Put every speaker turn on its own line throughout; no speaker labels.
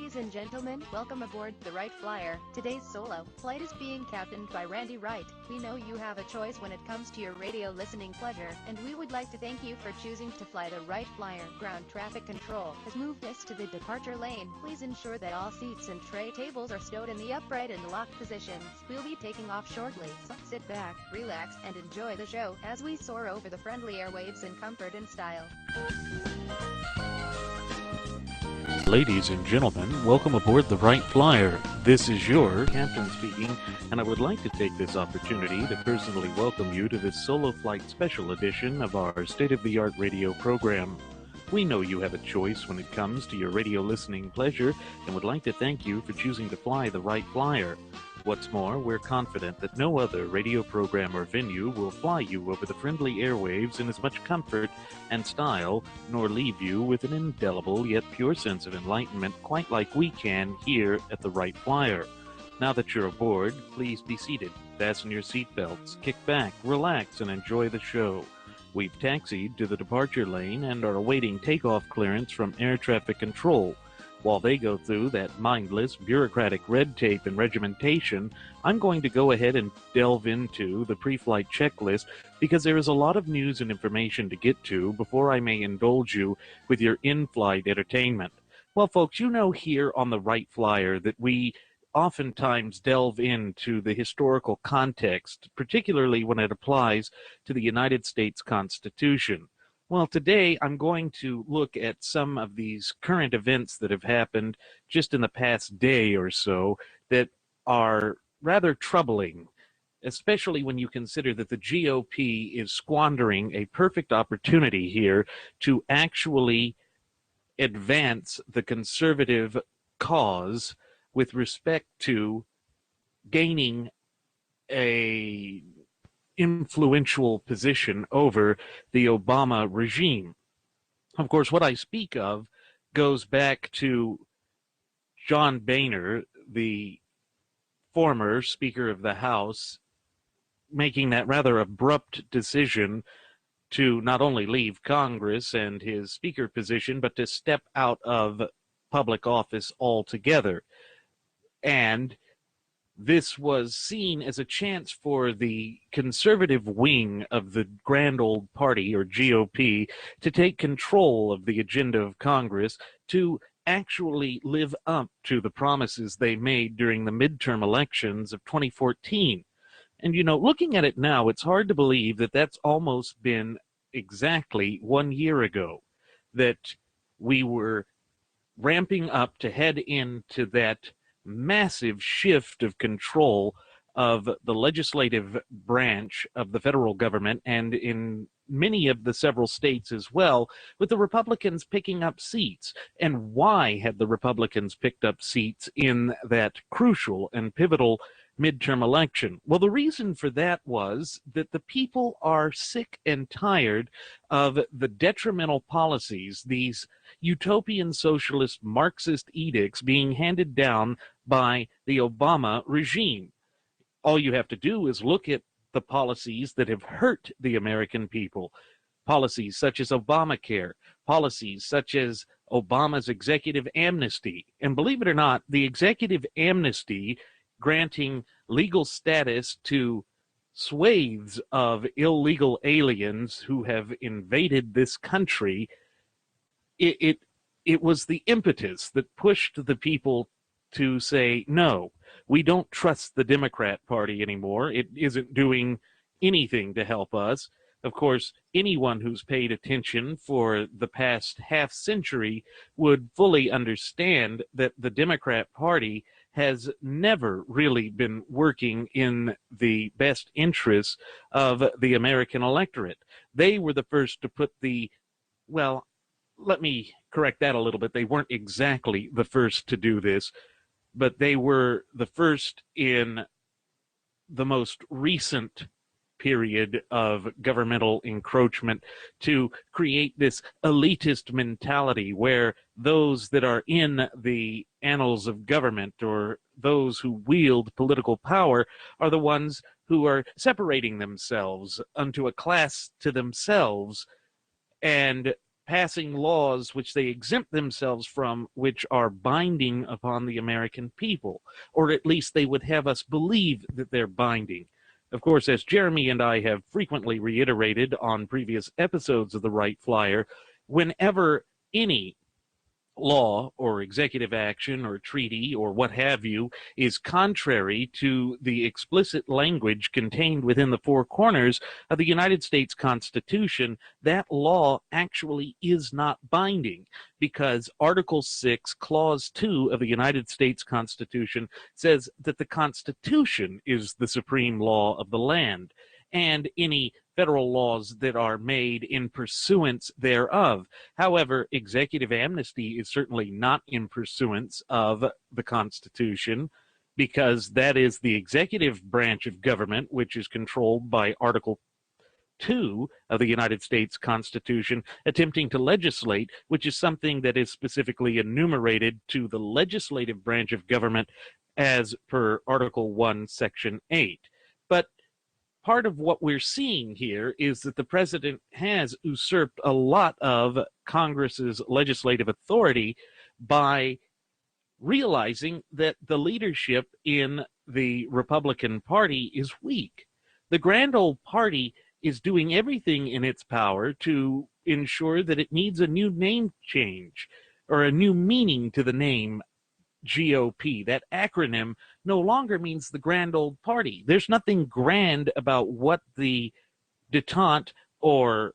Ladies and gentlemen, welcome aboard the Wright Flyer. Today's solo flight is being captained by Randy Wright. We know you have a choice when it comes to your radio listening pleasure, and we would like to thank you for choosing to fly the Wright Flyer. Ground traffic control has moved us to the departure lane. Please ensure that all seats and tray tables are stowed in the upright and locked positions. We'll be taking off shortly, so sit back, relax, and enjoy the show as we soar over the friendly airwaves in comfort and style.
Ladies and gentlemen, welcome aboard the Wright Flyer. This is your captain speaking, and I would like to take this opportunity to personally welcome you to this solo flight special edition of our state-of-the-art radio program. We know you have a choice when it comes to your radio listening pleasure, and would like to thank you for choosing to fly the Wright Flyer. What's more, we're confident that no other radio program or venue will fly you over the friendly airwaves in as much comfort and style, nor leave you with an indelible yet pure sense of enlightenment quite like we can here at the Wright Flyer. Now that you're aboard, please be seated, fasten your seatbelts, kick back, relax, and enjoy the show. We've taxied to the departure lane and are awaiting takeoff clearance from air traffic control. While they go through that mindless, bureaucratic red tape and regimentation, I'm going to go ahead and delve into the pre-flight checklist because there is a lot of news and information to get to before I may indulge you with your in-flight entertainment. Well, folks, you know here on the Wright Flyer that we oftentimes delve into the historical context, particularly when it applies to the United States Constitution. Well, today I'm going to look at some of these current events that have happened just in the past day or so that are rather troubling, especially when you consider that the GOP is squandering a perfect opportunity here to actually advance the conservative cause with respect to gaining a influential position over the Obama regime. Of course, what I speak of goes back to John Boehner, the former Speaker of the House, making that rather abrupt decision to not only leave Congress and his Speaker position, but to step out of public office altogether. And this was seen as a chance for the conservative wing of the grand old party, or GOP, to take control of the agenda of Congress to actually live up to the promises they made during the midterm elections of 2014. And, you know, looking at it now, it's hard to believe that that's almost been exactly 1 year ago that we were ramping up to head into that massive shift of control of the legislative branch of the federal government, and in many of the several states as well, with the Republicans picking up seats. And why had the Republicans picked up seats in that crucial and pivotal midterm election? Well, the reason for that was that the people are sick and tired of the detrimental policies, these utopian socialist Marxist edicts being handed down by the Obama regime. All you have to do is look at the policies that have hurt the American people. Policies such as Obamacare, policies such as Obama's executive amnesty. And believe it or not, the executive amnesty granting legal status to swathes of illegal aliens who have invaded this country, it was the impetus that pushed the people to say, no, we don't trust the Democrat Party anymore. It isn't doing anything to help us. Of course, anyone who's paid attention for the past half century would fully understand that the Democrat Party has never really been working in the best interests of the American electorate. They were the first to put well, let me correct that a little bit. They weren't exactly the first to do this, but they were the first in the most recent period of governmental encroachment to create this elitist mentality where those that are in the annals of government, or those who wield political power, are the ones who are separating themselves unto a class to themselves and passing laws which they exempt themselves from, which are binding upon the American people, or at least they would have us believe that they're binding. Of course, as Jeremy and I have frequently reiterated on previous episodes of the Wright Flyer, whenever any law or executive action or treaty or what have you is contrary to the explicit language contained within the four corners of the United States Constitution, that law actually is not binding, because Article 6, Clause 2 of the United States Constitution says that the Constitution is the supreme law of the land, and any federal laws that are made in pursuance thereof. However, executive amnesty is certainly not in pursuance of the Constitution, because that is the executive branch of government, which is controlled by Article 2 of the United States Constitution, attempting to legislate, which is something that is specifically enumerated to the legislative branch of government as per Article 1, Section 8. But part of what we're seeing here is that the president has usurped a lot of Congress's legislative authority by realizing that the leadership in the Republican Party is weak. The grand old party is doing everything in its power to ensure that it needs a new name change or a new meaning to the name G.O.P. That acronym no longer means the grand old party. There's nothing grand about what the detente or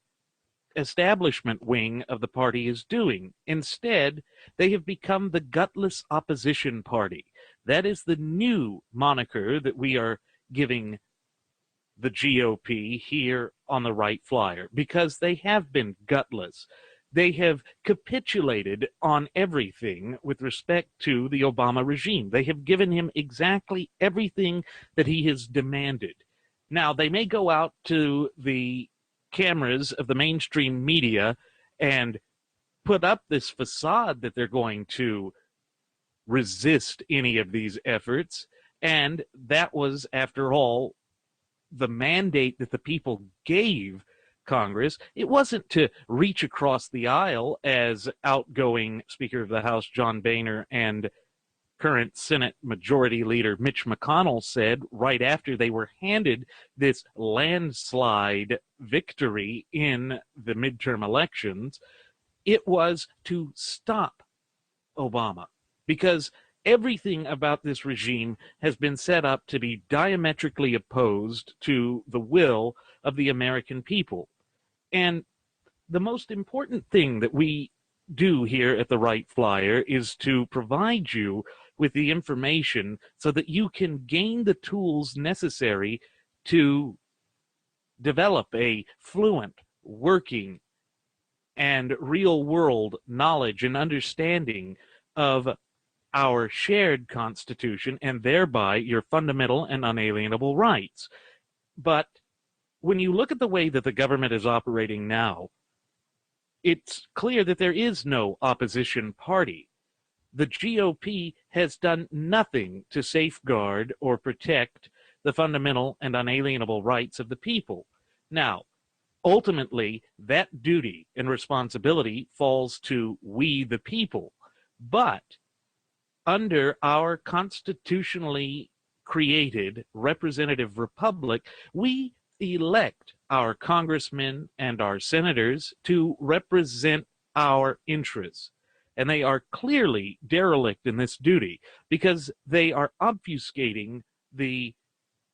establishment wing of the party is doing. Instead, they have become the gutless opposition party. That is the new moniker that we are giving the GOP here on the Wright Flyer, because they have been gutless. They have capitulated on everything with respect to the Obama regime. They have given him exactly everything that he has demanded. Now, they may go out to the cameras of the mainstream media and put up this facade that they're going to resist any of these efforts, and that was, after all, the mandate that the people gave Congress. It wasn't to reach across the aisle, as outgoing Speaker of the House John Boehner and current Senate Majority Leader Mitch McConnell said right after they were handed this landslide victory in the midterm elections. It was to stop Obama, because everything about this regime has been set up to be diametrically opposed to the will of the American people. And the most important thing that we do here at the Wright Flyer is to provide you with the information so that you can gain the tools necessary to develop a fluent, working, and real-world knowledge and understanding of our shared Constitution, and thereby your fundamental and unalienable rights. But when you look at the way that the government is operating now, it's clear that there is no opposition party. The GOP has done nothing to safeguard or protect the fundamental and unalienable rights of the people. Now, ultimately, that duty and responsibility falls to we the people. But under our constitutionally created representative republic, we elect our congressmen and our senators to represent our interests. And they are clearly derelict in this duty, because they are obfuscating the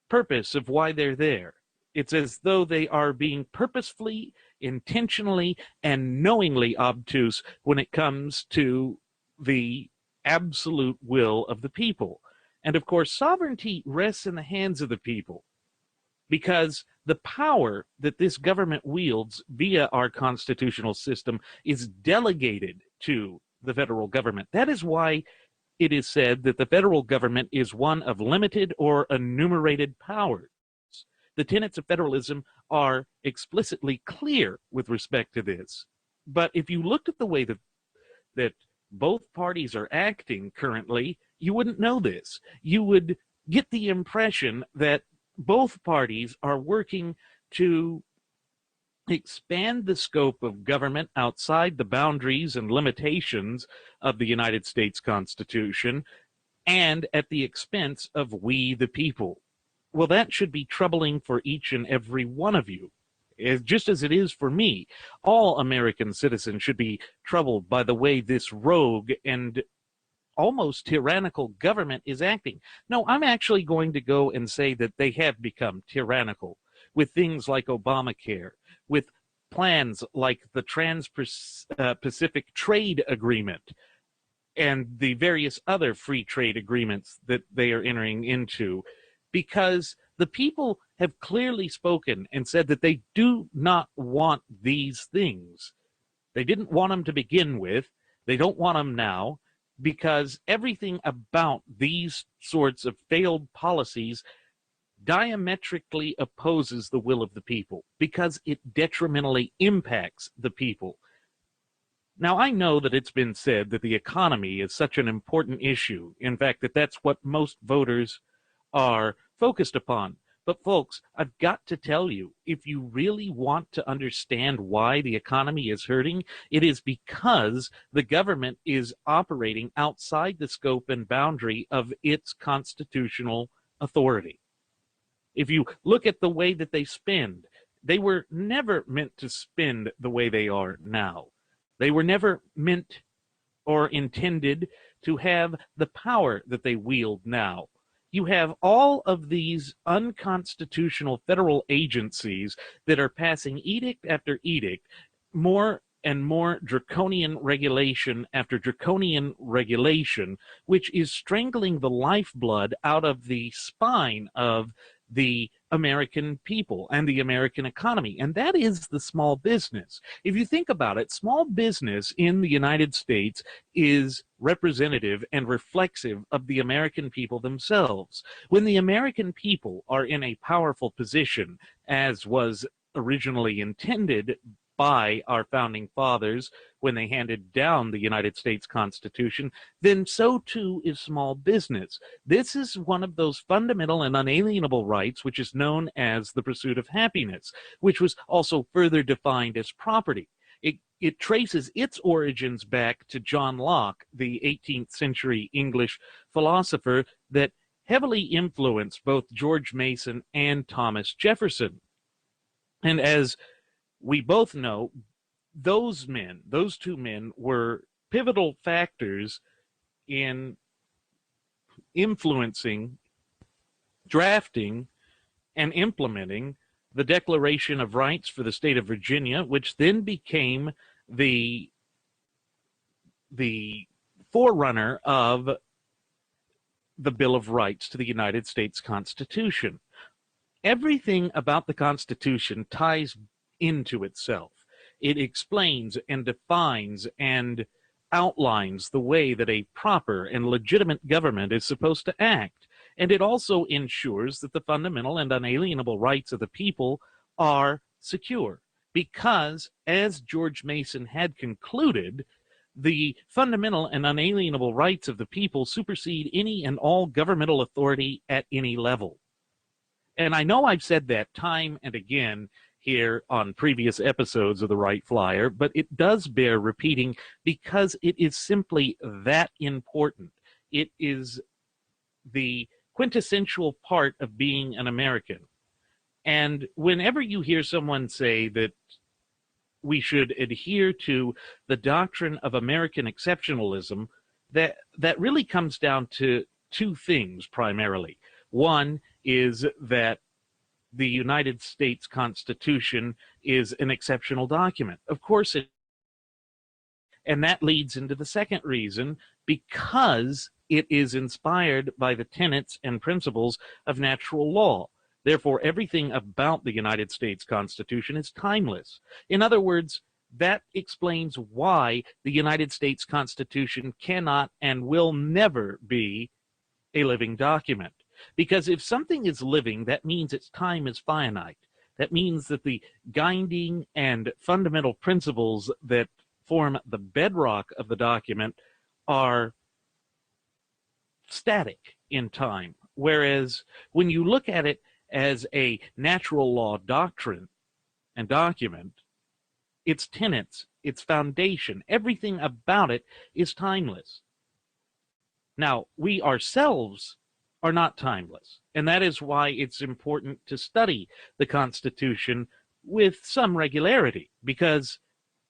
purpose of why they're there. It's as though they are being purposefully, intentionally, and knowingly obtuse when it comes to the absolute will of the people. And of course, sovereignty rests in the hands of the people, because the power that this government wields via our constitutional system is delegated to the federal government. That is why it is said that the federal government is one of limited or enumerated powers. The tenets of federalism are explicitly clear with respect to this. But if you looked at the way that both parties are acting currently, you wouldn't know this. You would get the impression that both parties are working to expand the scope of government outside the boundaries and limitations of the United States Constitution, and at the expense of we the people. Well, that should be troubling for each and every one of you, just as it is for me. All American citizens should be troubled by the way this rogue and almost tyrannical government is acting. No, I'm actually going to go and say that they have become tyrannical with things like Obamacare, with plans like the Trans-Pacific Trade Agreement, and the various other free trade agreements that they are entering into, because the people have clearly spoken and said that they do not want these things. They didn't want them to begin with. They don't want them now, because everything about these sorts of failed policies diametrically opposes the will of the people, because it detrimentally impacts the people. Now, I know that it's been said that the economy is such an important issue. In fact, that's what most voters are focused upon. But folks, I've got to tell you, if you really want to understand why the economy is hurting, it is because the government is operating outside the scope and boundary of its constitutional authority. If you look at the way that they spend, they were never meant to spend the way they are now. They were never meant or intended to have the power that they wield now. You have all of these unconstitutional federal agencies that are passing edict after edict, more and more draconian regulation after draconian regulation, which is strangling the lifeblood out of the spine of the American people and the American economy, and that is the small business. If you think about it, small business in the United States is representative and reflexive of the American people themselves. When the American people are in a powerful position, as was originally intended by our founding fathers when they handed down the United States Constitution, then so too is small business. This is one of those fundamental and unalienable rights which is known as the pursuit of happiness, which was also further defined as property. It traces its origins back to John Locke, the 18th century English philosopher that heavily influenced both George Mason and Thomas Jefferson. And as we both know, those two men, were pivotal factors in influencing, drafting, and implementing the Declaration of Rights for the state of Virginia, which then became the forerunner of the Bill of Rights to the United States Constitution. Everything about the Constitution ties into itself. It explains and defines and outlines the way that a proper and legitimate government is supposed to act. And it also ensures that the fundamental and unalienable rights of the people are secure. Because, as George Mason had concluded, the fundamental and unalienable rights of the people supersede any and all governmental authority at any level. And I know I've said that time and again here on previous episodes of the Wright Flyer, but it does bear repeating because it is simply that important. It is the quintessential part of being an American. And whenever you hear someone say that we should adhere to the doctrine of American exceptionalism, that really comes down to two things primarily. One is that the United States Constitution is an exceptional document. Of course it is. And that leads into the second reason, because it is inspired by the tenets and principles of natural law. Therefore, everything about the United States Constitution is timeless. In other words, that explains why the United States Constitution cannot and will never be a living document. Because if something is living, that means its time is finite. That means that the guiding and fundamental principles that form the bedrock of the document are static in time. Whereas when you look at it as a natural law doctrine, and document, its tenets, its foundation, everything about it is timeless. Now, we ourselves are not timeless, and that is why it's important to study the Constitution with some regularity, because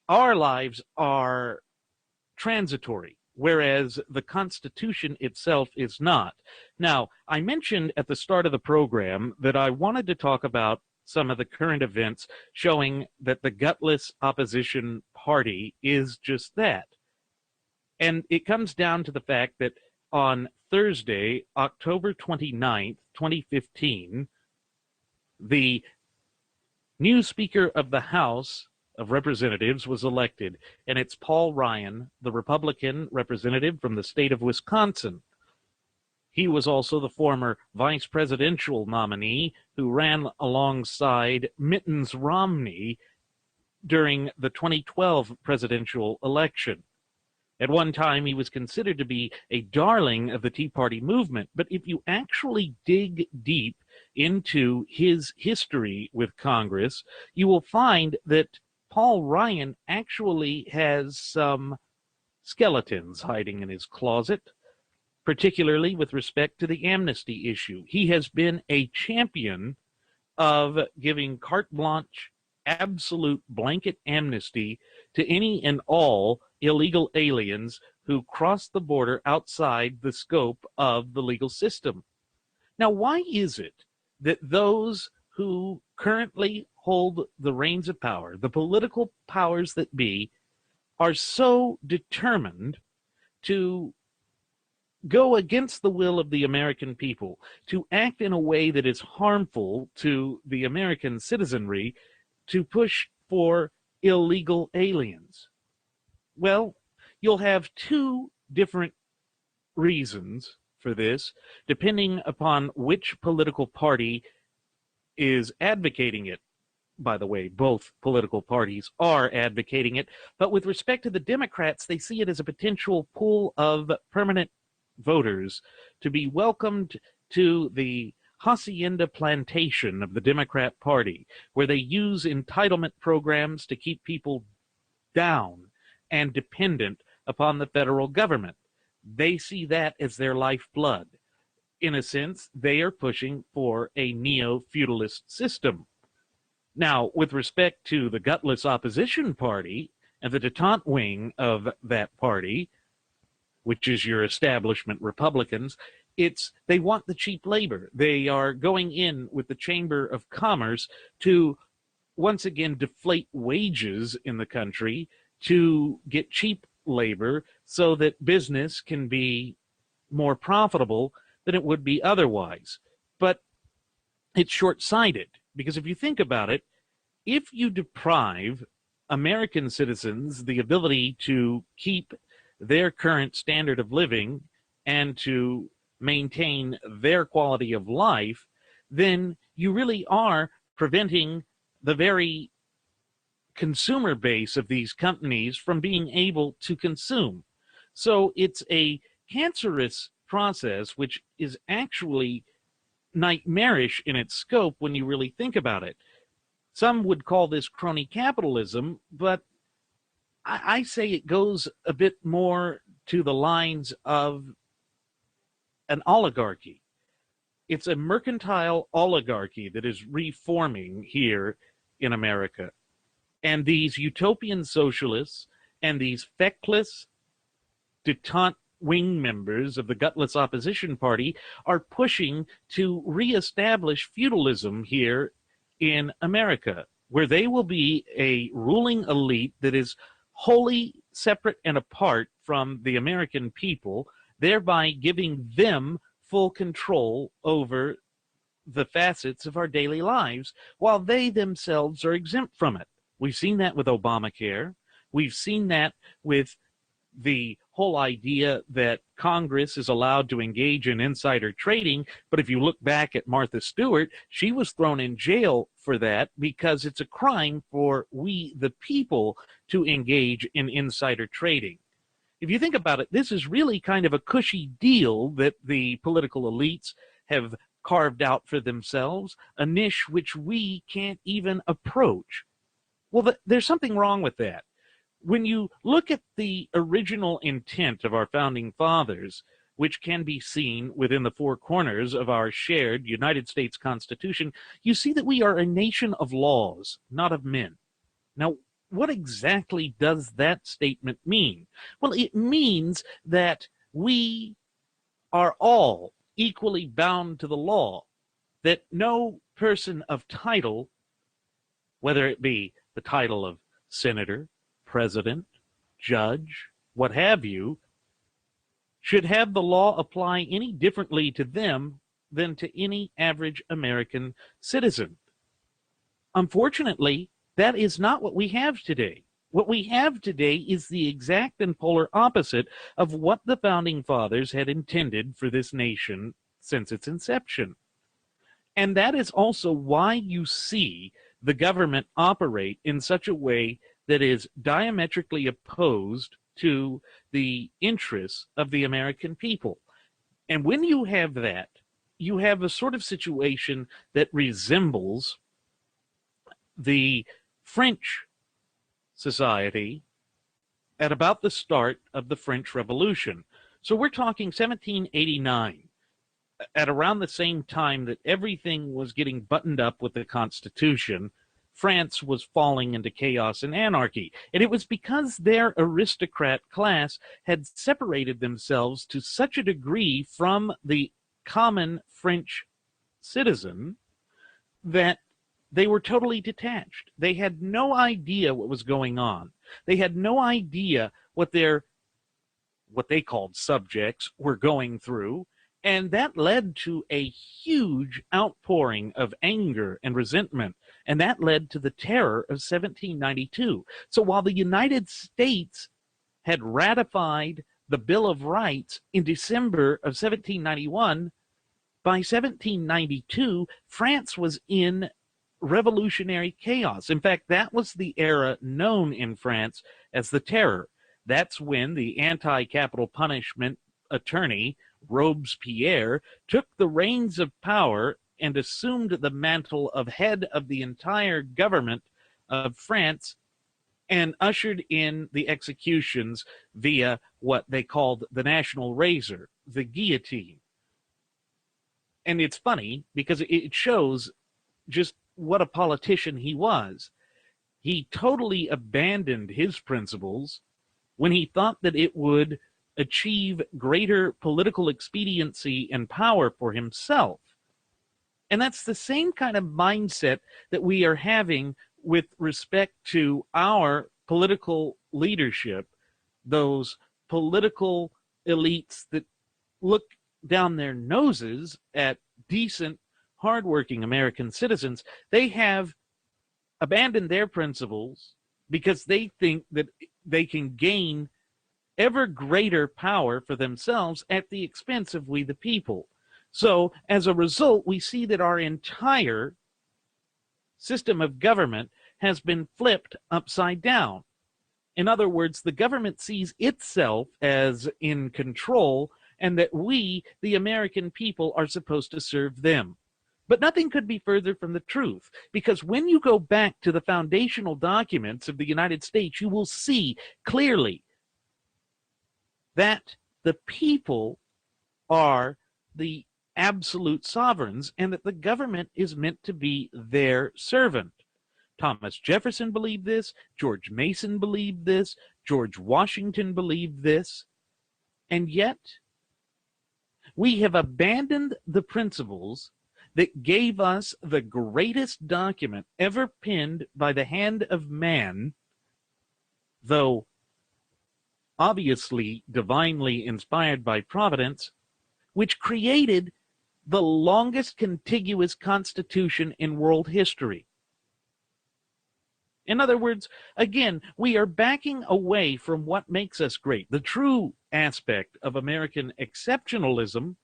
our lives are transitory, whereas the Constitution itself is not. Now, I mentioned at the start of the program that I wanted to talk about some of the current events showing that the gutless opposition party is just that. And it comes down to the fact that on Thursday, October 29th, 2015, the new Speaker of the House of Representatives was elected, and it's Paul Ryan, the Republican representative from the state of Wisconsin. He was also the former vice presidential nominee who ran alongside Mittens Romney during the 2012 presidential election. At one time, he was considered to be a darling of the Tea Party movement, but if you actually dig deep into his history with Congress, you will find that Paul Ryan actually has some skeletons hiding in his closet, particularly with respect to the amnesty issue. He has been a champion of giving carte blanche, absolute blanket amnesty to any and all illegal aliens who cross the border outside the scope of the legal system. Now, why is it that those who currently hold the reins of power, the political powers that be, are so determined to go against the will of the American people, to act in a way that is harmful to the American citizenry, to push for illegal aliens? Well, you'll have two different reasons for this, depending upon which political party is advocating it. By the way, both political parties are advocating it, but with respect to the Democrats, they see it as a potential pool of permanent voters to be welcomed to the hacienda plantation of the Democrat Party, where they use entitlement programs to keep people down and dependent upon the federal government. They see that as their lifeblood. In a sense, they are pushing for a neo-feudalist system. Now, with respect to the gutless opposition party and the detente wing of that party, which is your establishment Republicans, they want the cheap labor. They are going in with the Chamber of Commerce to once again deflate wages in the country, to get cheap labor so that business can be more profitable than it would be otherwise. But it's short-sighted, because if you think about it, if you deprive American citizens the ability to keep their current standard of living and to maintain their quality of life, then you really are preventing the very consumer base of these companies from being able to consume. So it's a cancerous process, which is actually nightmarish in its scope when you really think about it. Some would call this crony capitalism, but I say it goes a bit more to the lines of an oligarchy. It's a mercantile oligarchy that is reforming here in America. And these utopian socialists and these feckless detente wing members of the gutless opposition party are pushing to reestablish feudalism here in America, where they will be a ruling elite that is wholly separate and apart from the American people, thereby giving them full control over the facets of our daily lives, while they themselves are exempt from it. We've seen that with Obamacare. We've seen that with the whole idea that Congress is allowed to engage in insider trading. But if you look back at Martha Stewart, she was thrown in jail for that because it's a crime for we, the people, to engage in insider trading. If you think about it, this is really kind of a cushy deal that the political elites have carved out for themselves, a niche which we can't even approach. Well, there's something wrong with that. When you look at the original intent of our founding fathers, which can be seen within the four corners of our shared United States Constitution, you see that we are a nation of laws, not of men. Now, what exactly does that statement mean? Well, it means that we are all equally bound to the law, that no person of title, whether it be the title of senator, president, judge, what have you, should have the law apply any differently to them than to any average American citizen. Unfortunately, that is not what we have today. What we have today is the exact and polar opposite of what the founding fathers had intended for this nation since its inception. And that is also why you see the government operate in such a way that is diametrically opposed to the interests of the American people. And when you have that, you have a sort of situation that resembles the French society at about the start of the French Revolution. So we're talking 1789, at around the same time that everything was getting buttoned up with the Constitution. France was falling into chaos and anarchy. And it was because their aristocrat class had separated themselves to such a degree from the common French citizen that they were totally detached. They had no idea what was going on. They had no idea what they called subjects were going through. And that led to a huge outpouring of anger and resentment. And that led to the terror of 1792. So while the United States had ratified the Bill of Rights in December of 1791, by 1792, France was in revolutionary chaos. In fact, that was the era known in France as the Terror. That's when the anti-capital punishment attorney, Robespierre, took the reins of power and assumed the mantle of head of the entire government of France and ushered in the executions via what they called the national razor, the guillotine. And it's funny because it shows just what a politician he was. He totally abandoned his principles when he thought that it would achieve greater political expediency and power for himself. And that's the same kind of mindset that we are having with respect to our political leadership, those political elites that look down their noses at decent, hardworking American citizens. They have abandoned their principles because they think that they can gain ever greater power for themselves at the expense of we the people. So as a result, we see that our entire system of government has been flipped upside down. In other words, the government sees itself as in control and that we, the American people, are supposed to serve them. But nothing could be further from the truth, because when you go back to the foundational documents of the United States, you will see clearly that the people are the absolute sovereigns and that the government is meant to be their servant. Thomas Jefferson believed this, George Mason believed this, George Washington believed this, and yet we have abandoned the principles that gave us the greatest document ever penned by the hand of man, though obviously divinely inspired by Providence, which created the longest contiguous constitution in world history. In other words, again, we are backing away from what makes us great, the true aspect of American exceptionalism,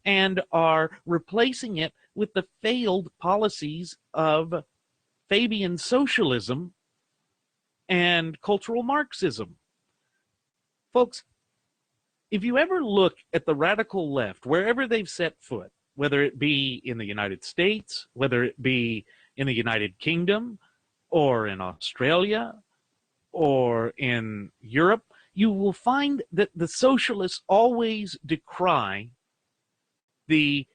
and are replacing it with the failed policies of Fabian socialism and cultural Marxism. Folks, if you ever look at the radical left, wherever they've set foot, whether it be in the United States, whether it be in the United Kingdom, or in Australia or in Europe, you will find that the socialists always decry the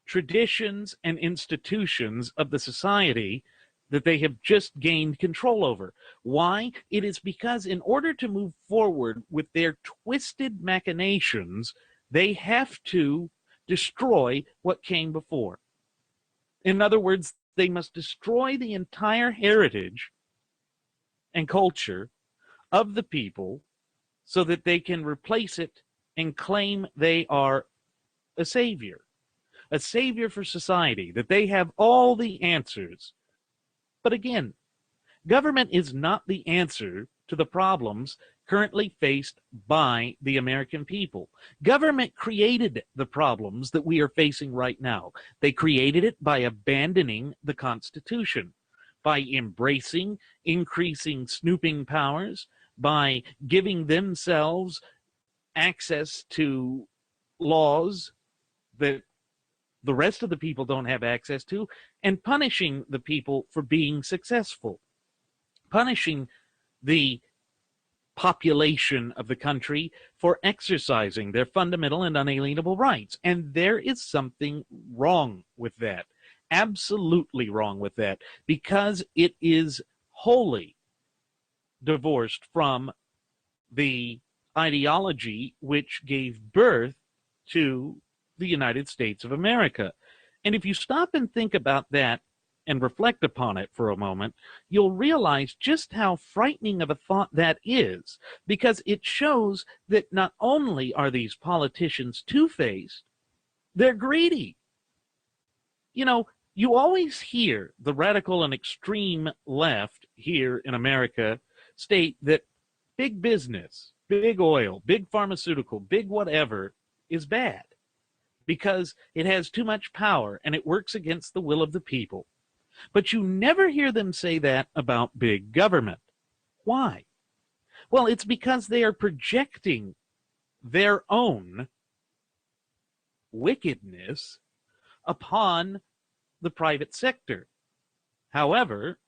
traditions and institutions of the society that they have just gained control over. Why? It is because in order to move forward with their twisted machinations, they have to destroy what came before. In other words, they must destroy the entire heritage and culture of the people so that they can replace it and claim they are a savior for society, that they have all the answers. But again, government is not the answer to the problems currently faced by the American people. Government created the problems that we are facing right now. They created it by abandoning the Constitution, by embracing increasing snooping powers, by giving themselves access to laws that the rest of the people don't have access to, and punishing the people for being successful, punishing the population of the country for exercising their fundamental and unalienable rights. And there is something wrong with that, absolutely wrong with that, because it is wholly divorced from the ideology which gave birth to the United States of America. And if you stop and think about that and reflect upon it for a moment, you'll realize just how frightening of a thought that is, because it shows that not only are these politicians two-faced, they're greedy. You know, you always hear the radical and extreme left here in America state that big business, big oil, big pharmaceutical, big whatever is bad, because it has too much power and it works against the will of the people. But you never hear them say that about big government. Why? Well, it's because they are projecting their own wickedness upon the private sector. However,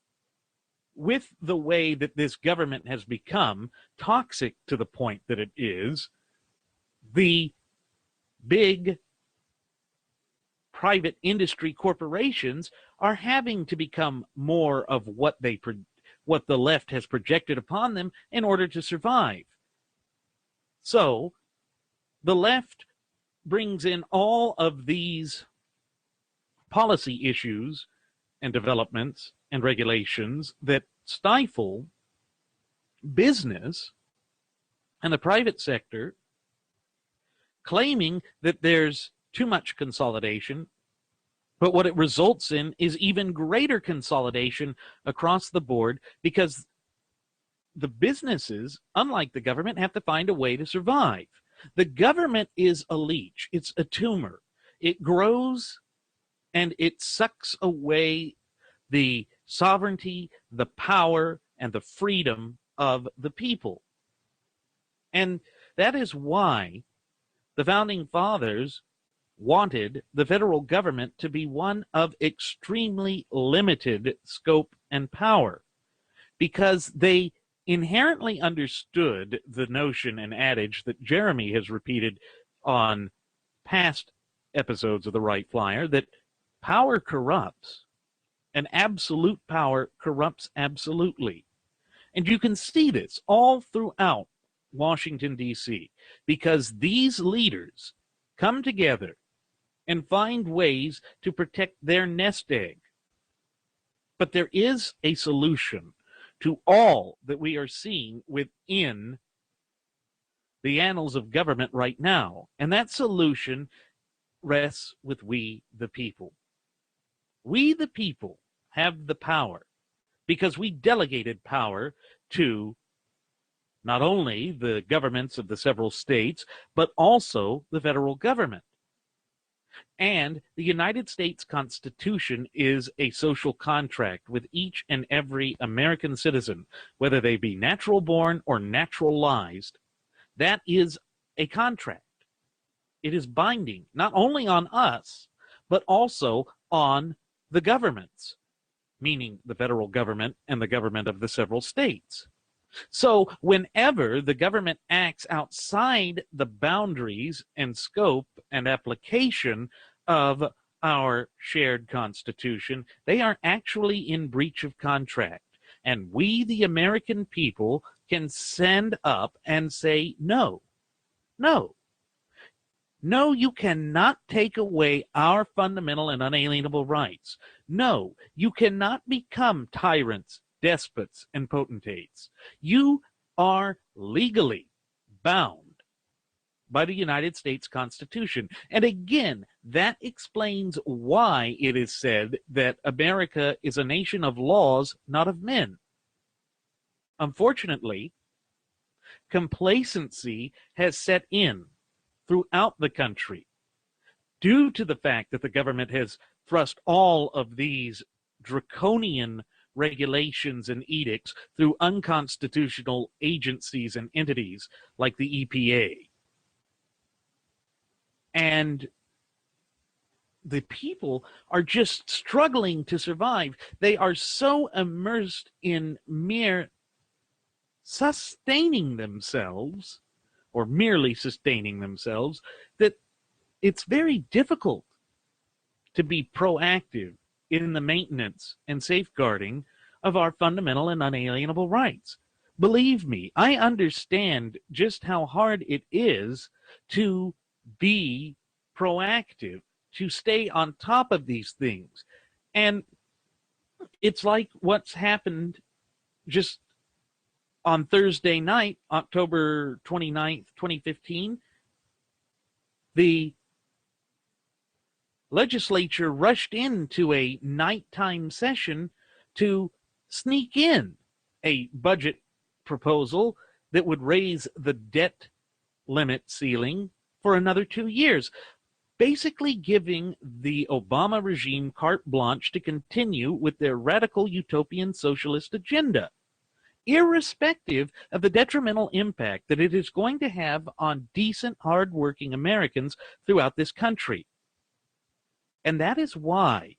with the way that this government has become toxic to the point that it is, the big private industry corporations are having to become more of what the left has projected upon them in order to survive. So the left brings in all of these policy issues and developments and regulations that stifle business and the private sector, claiming that there's too much consolidation, but what it results in is even greater consolidation across the board, because the businesses, unlike the government, have to find a way to survive. The government is a leech. It's a tumor. It grows and it sucks away the sovereignty, the power, and the freedom of the people. And that is why the Founding Fathers wanted the federal government to be one of extremely limited scope and power, because they inherently understood the notion and adage that Jeremy has repeated on past episodes of the Wright Flyer, that power corrupts, and absolute power corrupts absolutely. And you can see this all throughout Washington, D.C., because these leaders come together and find ways to protect their nest egg. But there is a solution to all that we are seeing within the annals of government right now, and that solution rests with we, the people. We, the people, have the power because we delegated power to not only the governments of the several states, but also the federal government. And the United States Constitution is a social contract with each and every American citizen, whether they be natural born or naturalized. That is a contract. It is binding, not only on us, but also on the governments. meaning the federal government and the government of the several states. So whenever the government acts outside the boundaries and scope and application of our shared Constitution, they are actually in breach of contract. And we, the American people, can stand up and say, no, no, no, you cannot take away our fundamental and unalienable rights. No, you cannot become tyrants, despots, and potentates. You are legally bound by the United States Constitution. And again, that explains why it is said that America is a nation of laws, not of men. Unfortunately, complacency has set in throughout the country due to the fact that the government has thrust all of these draconian regulations and edicts through unconstitutional agencies and entities like the EPA. And the people are just struggling to survive. They are so immersed in mere sustaining themselves, or merely sustaining themselves, that it's very difficult to be proactive in the maintenance and safeguarding of our fundamental and unalienable rights. Believe me, I understand just how hard it is to be proactive, to stay on top of these things. And it's like what's happened just on Thursday night, October 29th, 2015. The legislature rushed into a nighttime session to sneak in a budget proposal that would raise the debt limit ceiling for another 2 years, basically giving the Obama regime carte blanche to continue with their radical utopian socialist agenda, irrespective of the detrimental impact that it is going to have on decent, hardworking Americans throughout this country. And that is why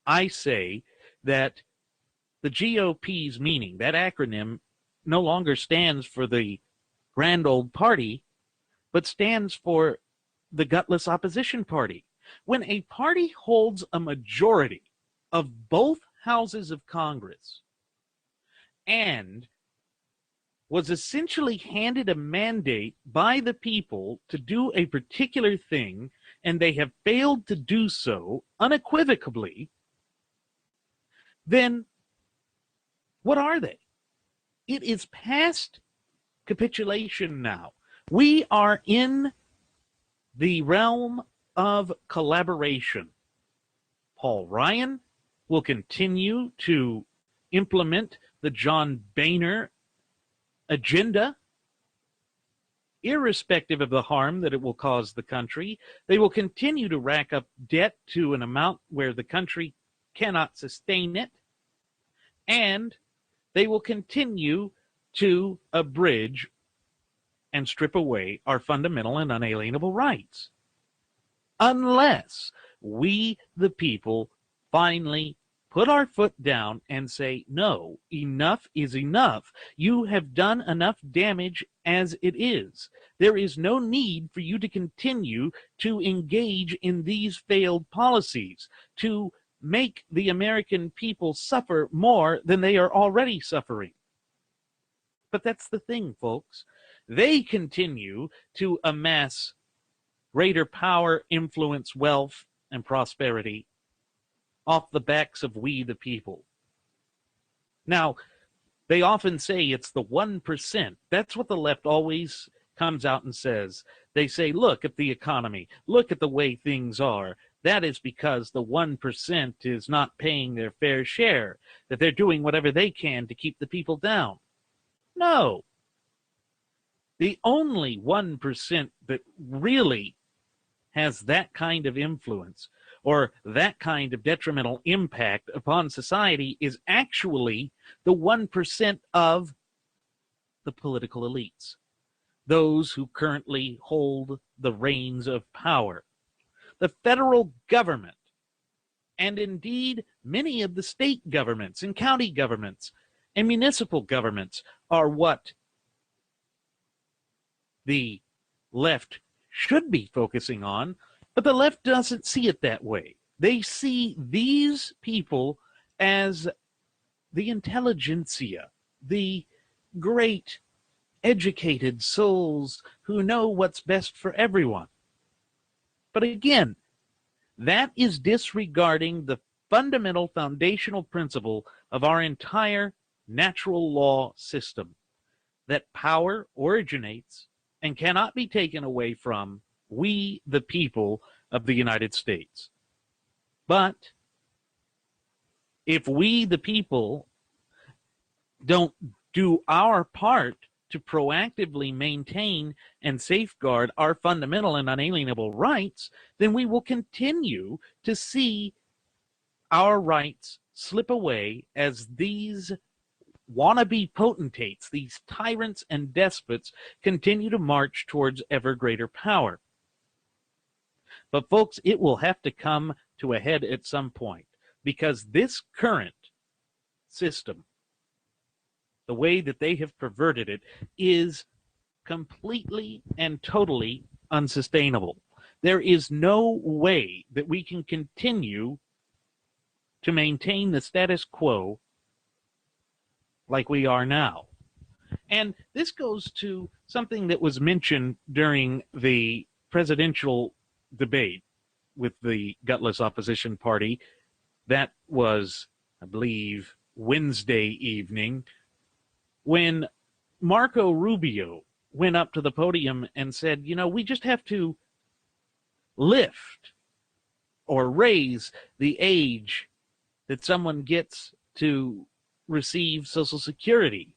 I say that the GOP's meaning, that acronym, no longer stands for the grand old party, but stands for the gutless opposition party. When a party holds a majority of both houses of Congress and was essentially handed a mandate by the people to do a particular thing, and they have failed to do so unequivocally, then what are they? It is past capitulation now. We are in the realm of collaboration. Paul Ryan will continue to implement the John Boehner agenda, irrespective of the harm that it will cause the country. They will continue to rack up debt to an amount where the country cannot sustain it, and they will continue to abridge and strip away our fundamental and unalienable rights, unless we, the people, finally put our foot down and say, no, enough is enough. You have done enough damage as it is. There is no need for you to continue to engage in these failed policies, to make the American people suffer more than they are already suffering. But that's the thing, folks. They continue to amass greater power, influence, wealth, and prosperity off the backs of we the people. Now, they often say it's the 1%. That's what the left always comes out and says. They say, look at the economy. Look at the way things are. That is because the 1% is not paying their fair share, that they're doing whatever they can to keep the people down. No. The only 1% that really has that kind of influence or that kind of detrimental impact upon society is actually the 1% of the political elites, those who currently hold the reins of power. The federal government And indeed, many of the state governments and county governments and municipal governments are what the left should be focusing on, but the left doesn't see it that way. They see these people as the intelligentsia, the great educated souls who know what's best for everyone. But again, that is disregarding the fundamental foundational principle of our entire natural law system, that power originates and cannot be taken away from we, the people of the United States. But if we, the people, don't do our part to proactively maintain and safeguard our fundamental and unalienable rights, then we will continue to see our rights slip away as these wannabe potentates, these tyrants and despots, continue to march towards ever greater power. But folks, it will have to come to a head at some point, because this current system, the way that they have perverted it, is completely and totally unsustainable. There is no way that we can continue to maintain the status quo like we are now. And this goes to something that was mentioned during the presidential debate with the gutless opposition party. That was, I believe, Wednesday evening, when Marco Rubio went up to the podium and said, you know, we just have to lift or raise the age that someone gets to receive Social Security.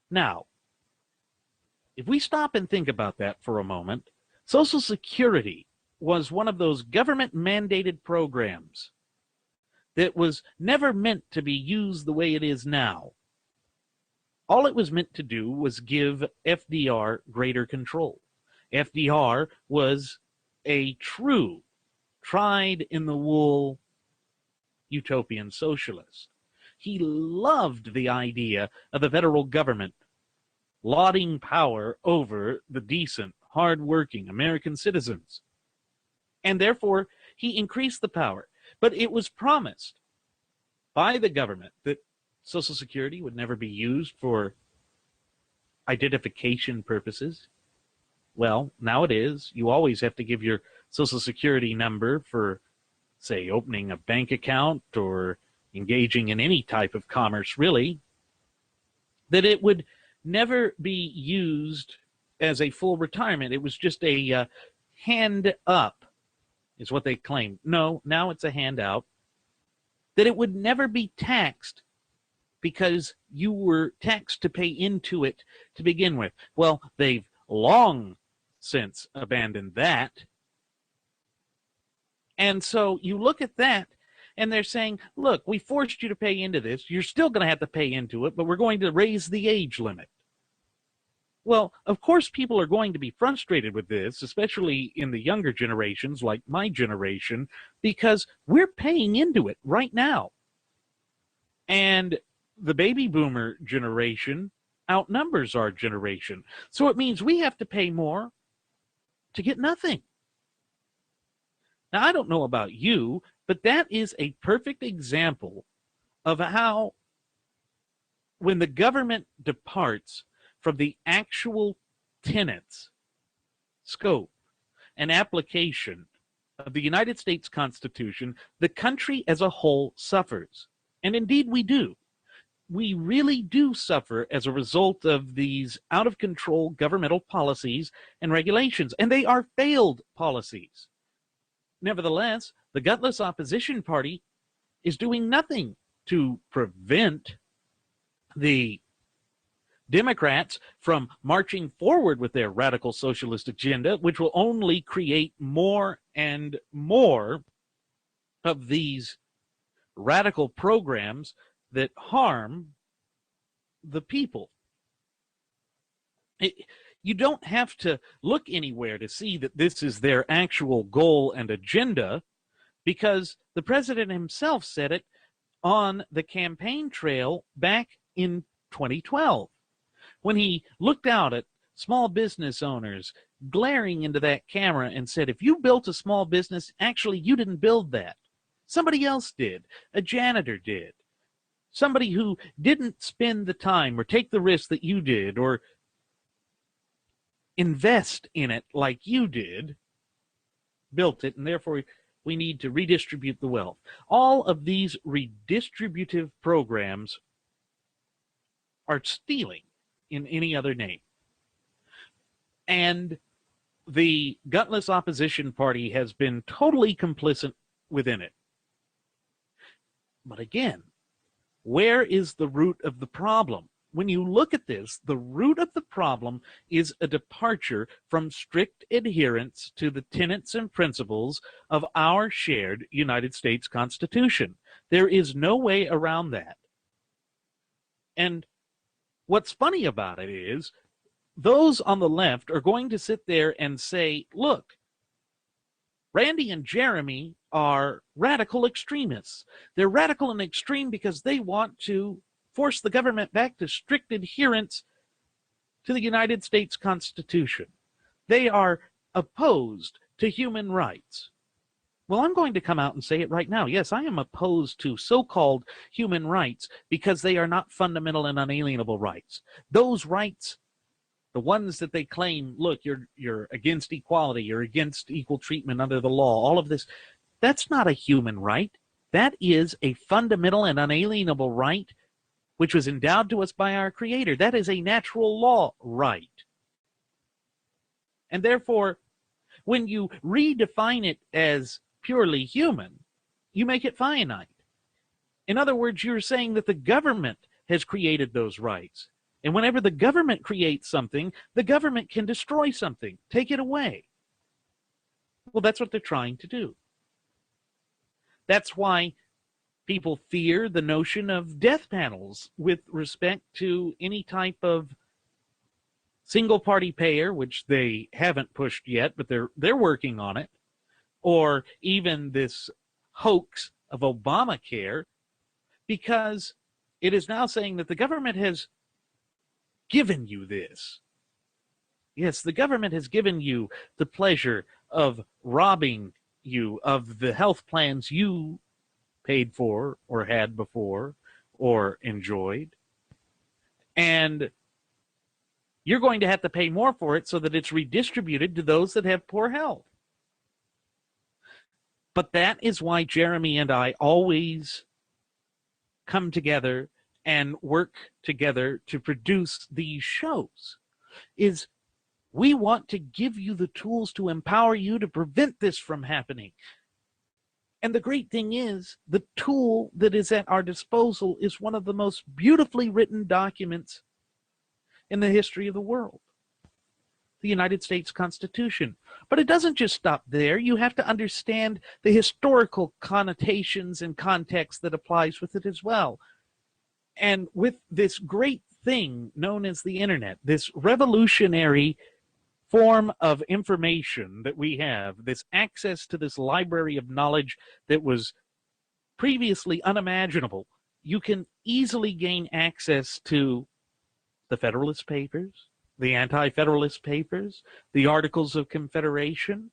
Now, if we stop and think about that for a moment, Social Security was one of those government-mandated programs that was never meant to be used the way it is now. All it was meant to do was give FDR greater control. FDR was a true, tried-in-the-wool utopian socialist. He loved the idea of the federal government lauding power over the decent, hard-working American citizens. And therefore, he increased the power. But it was promised by the government that Social Security would never be used for identification purposes. Well, now it is. You always have to give your Social Security number for, say, opening a bank account or engaging in any type of commerce, really. That it would never be used as a full retirement. It was just a hand up, is what they claimed. No, now it's a handout. That it would never be taxed because you were taxed to pay into it to begin with. Well, they've long since abandoned that. And so you look at that, and they're saying, look, we forced you to pay into this. You're still going to have to pay into it, but we're going to raise the age limit. Well, of course, people are going to be frustrated with this, especially in the younger generations like my generation, because we're paying into it right now. And the baby boomer generation outnumbers our generation. So it means we have to pay more to get nothing. Now, I don't know about you, but that is a perfect example of how, when the government departs from the actual tenets, scope, and application of the United States Constitution, the country as a whole suffers. And indeed we do. We really do suffer as a result of these out-of-control governmental policies and regulations, and they are failed policies. Nevertheless, the gutless opposition party is doing nothing to prevent the Democrats from marching forward with their radical socialist agenda, which will only create more and more of these radical programs that harm the people. You don't have to look anywhere to see that this is their actual goal and agenda, because the president himself said it on the campaign trail back in 2012 when he looked out at small business owners glaring into that camera and said, if you built a small business, actually you didn't build that. Somebody else did. A janitor did. Somebody who didn't spend the time or take the risk that you did or invest in it like you did, built it, and therefore we need to redistribute the wealth. All of these redistributive programs are stealing in any other name. And the gutless opposition party has been totally complicit within it. But again, where is the root of the problem? When you look at this, the root of the problem is a departure from strict adherence to the tenets and principles of our shared United States Constitution. There is no way around that. And what's funny about it is those on the left are going to sit there and say, look, Randy and Jeremy are radical extremists. They're radical and extreme because they want to force the government back to strict adherence to the United States Constitution. They are opposed to human rights. Well, I'm going to come out and say it right now. Yes, I am opposed to so-called human rights because they are not fundamental and unalienable rights. Those rights, the ones that they claim, look, you're against equality, you're against equal treatment under the law, all of this, that's not a human right. That is a fundamental and unalienable right which was endowed to us by our Creator. That is a natural law right. And therefore, when you redefine it as purely human, you make it finite. In other words, you're saying that the government has created those rights. And whenever the government creates something, the government can destroy something, take it away. Well, that's what they're trying to do. That's why people fear the notion of death panels with respect to any type of single-party payer, which they haven't pushed yet, but they're working on it, or even this hoax of Obamacare, because it is now saying that the government has given you this. Yes, the government has given you the pleasure of robbing you of the health plans you paid for or had before or enjoyed. And you're going to have to pay more for it so that it's redistributed to those that have poor health. But that is why Jeremy and I always come together and work together to produce these shows, is we want to give you the tools to empower you to prevent this from happening. And the great thing is, the tool that is at our disposal is one of the most beautifully written documents in the history of the world, the United States Constitution. But it doesn't just stop there. You have to understand the historical connotations and context that applies with it as well. And with this great thing known as the internet, this revolutionary form of information that we have, this access to this library of knowledge that was previously unimaginable, you can easily gain access to the Federalist Papers, the Anti-Federalist Papers, the Articles of Confederation,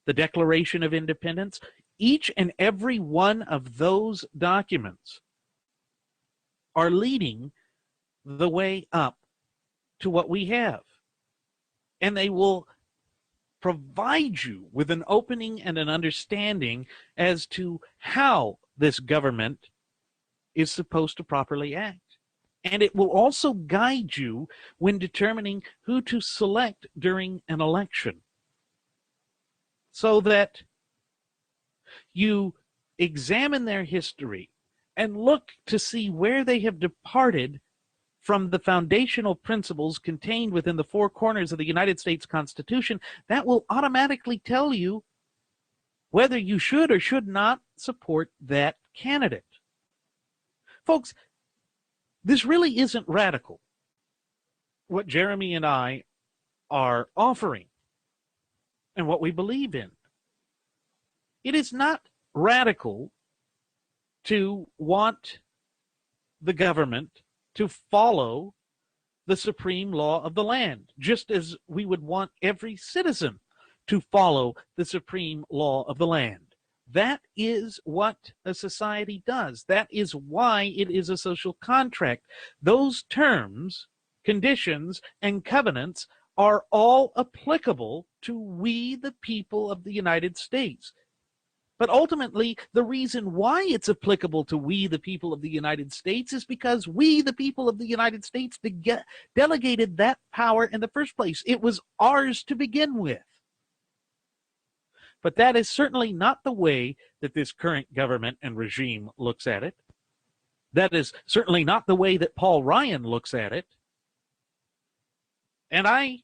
the Declaration of Independence. Each and every one of those documents are leading the way up to what we have. And they will provide you with an opening and an understanding as to how this government is supposed to properly act. And it will also guide you when determining who to select during an election, so that you examine their history and look to see where they have departed from the foundational principles contained within the four corners of the United States Constitution. That will automatically tell you whether you should or should not support that candidate. Folks, this really isn't radical, what Jeremy and I are offering and what we believe in. It is not radical to want the government to follow the supreme law of the land, just as we would want every citizen to follow the supreme law of the land. That is what a society does. That is why it is a social contract. Those terms, conditions, and covenants are all applicable to we, the people of the United States. But ultimately, the reason why it's applicable to we, the people of the United States, is because we, the people of the United States, delegated that power in the first place. It was ours to begin with. But that is certainly not the way that this current government and regime looks at it. That is certainly not the way that Paul Ryan looks at it. And I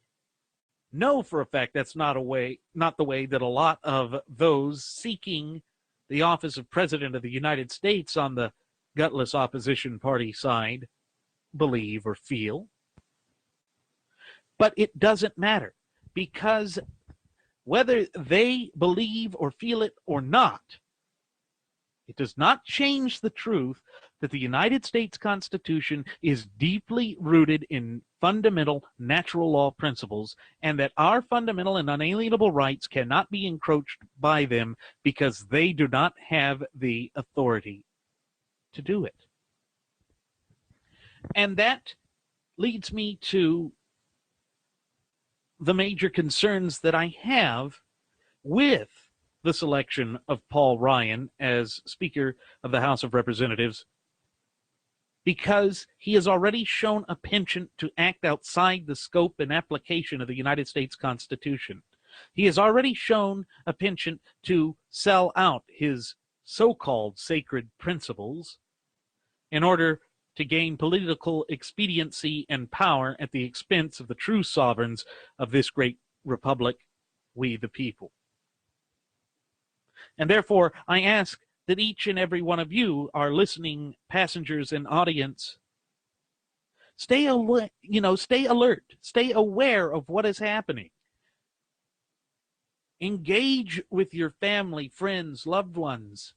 know for a fact that's not the way that a lot of those seeking the office of President of the United States on the gutless opposition party side believe or feel. But it doesn't matter, because whether they believe or feel it or not, it does not change the truth that the United States Constitution is deeply rooted in fundamental natural law principles, and that our fundamental and unalienable rights cannot be encroached by them because they do not have the authority to do it. And that leads me to the major concerns that I have with the selection of Paul Ryan as Speaker of the House of Representatives, because he has already shown a penchant to act outside the scope and application of the United States Constitution. He has already shown a penchant to sell out his so-called sacred principles in order to gain political expediency and power at the expense of the true sovereigns of this great republic, we the people. And therefore, I ask that each and every one of you, our listening passengers and audience, stay alert, stay aware of what is happening. Engage with your family, friends, loved ones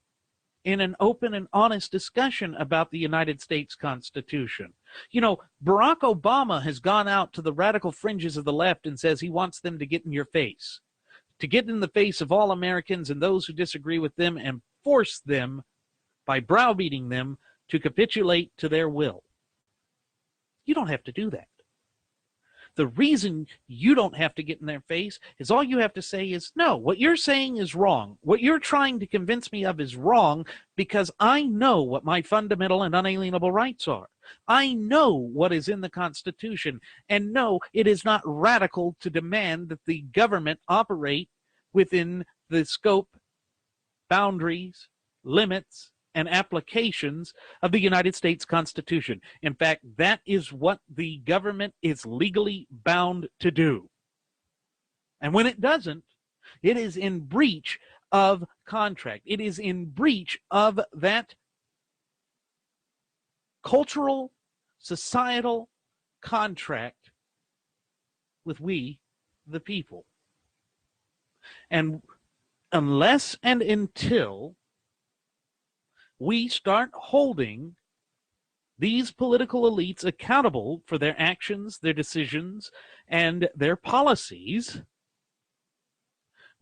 in an open and honest discussion about the United States Constitution. Barack Obama has gone out to the radical fringes of the left and says he wants them to get in your face, to get in the face of all Americans and those who disagree with them, and force them, by browbeating them, to capitulate to their will. You don't have to do that. The reason you don't have to get in their face is all you have to say is, no, what you're saying is wrong. What you're trying to convince me of is wrong, because I know what my fundamental and unalienable rights are. I know what is in the Constitution, and no, it is not radical to demand that the government operate within the scope, boundaries, limits, and applications of the United States Constitution. In fact, that is what the government is legally bound to do. And when it doesn't, it is in breach of contract. It is in breach of that cultural, societal contract with we, the people. And unless and until we start holding these political elites accountable for their actions, their decisions, and their policies,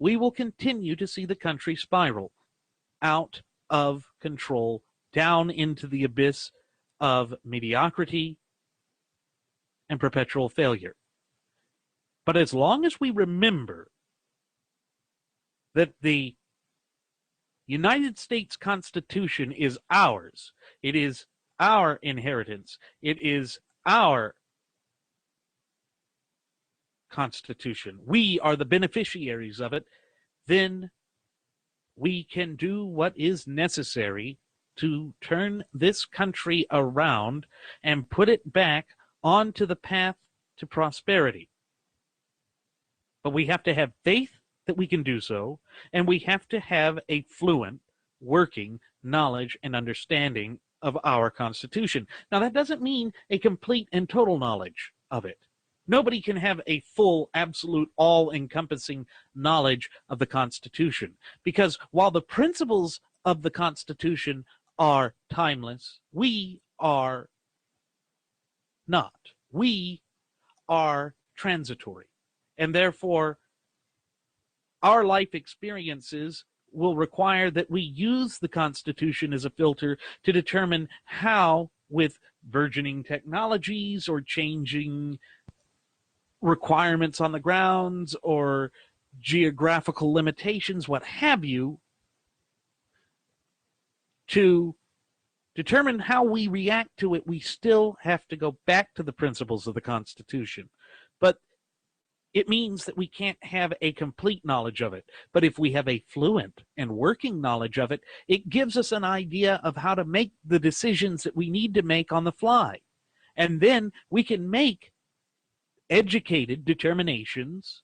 we will continue to see the country spiral out of control, down into the abyss of mediocrity and perpetual failure. But as long as we remember that the United States Constitution is ours, it is our inheritance, it is our Constitution, we are the beneficiaries of it, then we can do what is necessary to turn this country around and put it back onto the path to prosperity. But we have to have faith that we can do so, and we have to have a fluent, working knowledge and understanding of our Constitution. Now, that doesn't mean a complete and total knowledge of it. Nobody can have a full, absolute, all-encompassing knowledge of the Constitution. Because while the principles of the Constitution are timeless, we are not. We are transitory. And therefore, our life experiences will require that we use the Constitution as a filter to determine how, with burgeoning technologies or changing requirements on the grounds or geographical limitations, what have you, to determine how we react to it, we still have to go back to the principles of the Constitution. But it means that we can't have a complete knowledge of it. But if we have a fluent and working knowledge of it, it gives us an idea of how to make the decisions that we need to make on the fly. And then we can make educated determinations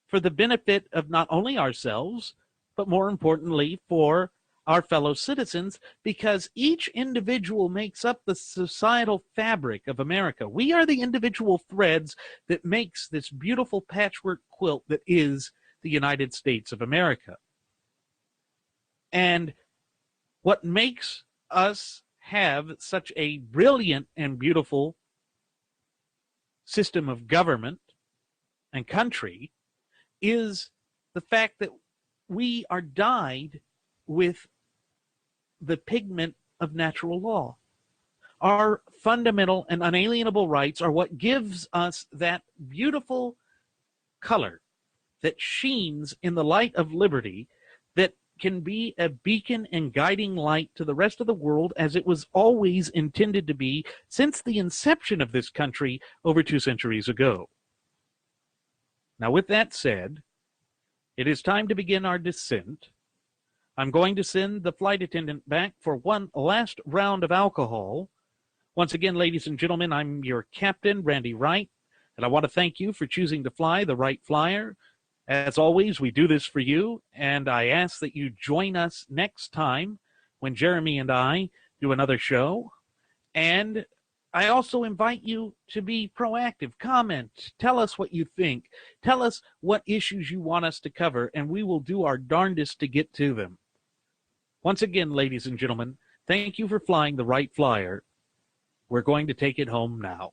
for the benefit of not only ourselves, but more importantly for our fellow citizens, because each individual makes up the societal fabric of America. We are the individual threads that makes this beautiful patchwork quilt that is the United States of America. And what makes us have such a brilliant and beautiful system of government and country is the fact that we are dyed with the pigment of natural law. Our fundamental and unalienable rights are what gives us that beautiful color that sheens in the light of liberty, that can be a beacon and guiding light to the rest of the world, as it was always intended to be since the inception of this country over 2 centuries ago. Now, with that said, it is time to begin our descent. I'm going to send the flight attendant back for one last round of alcohol. Once again, ladies and gentlemen, I'm your captain, Randy Wright, and I want to thank you for choosing to fly the Wright Flyer. As always, we do this for you, and I ask that you join us next time when Jeremy and I do another show. And I also invite you to be proactive. Comment. Tell us what you think. Tell us what issues you want us to cover, and we will do our darndest to get to them. Once again, ladies and gentlemen, thank you for flying the Wright Flyer. We're going to take it home now.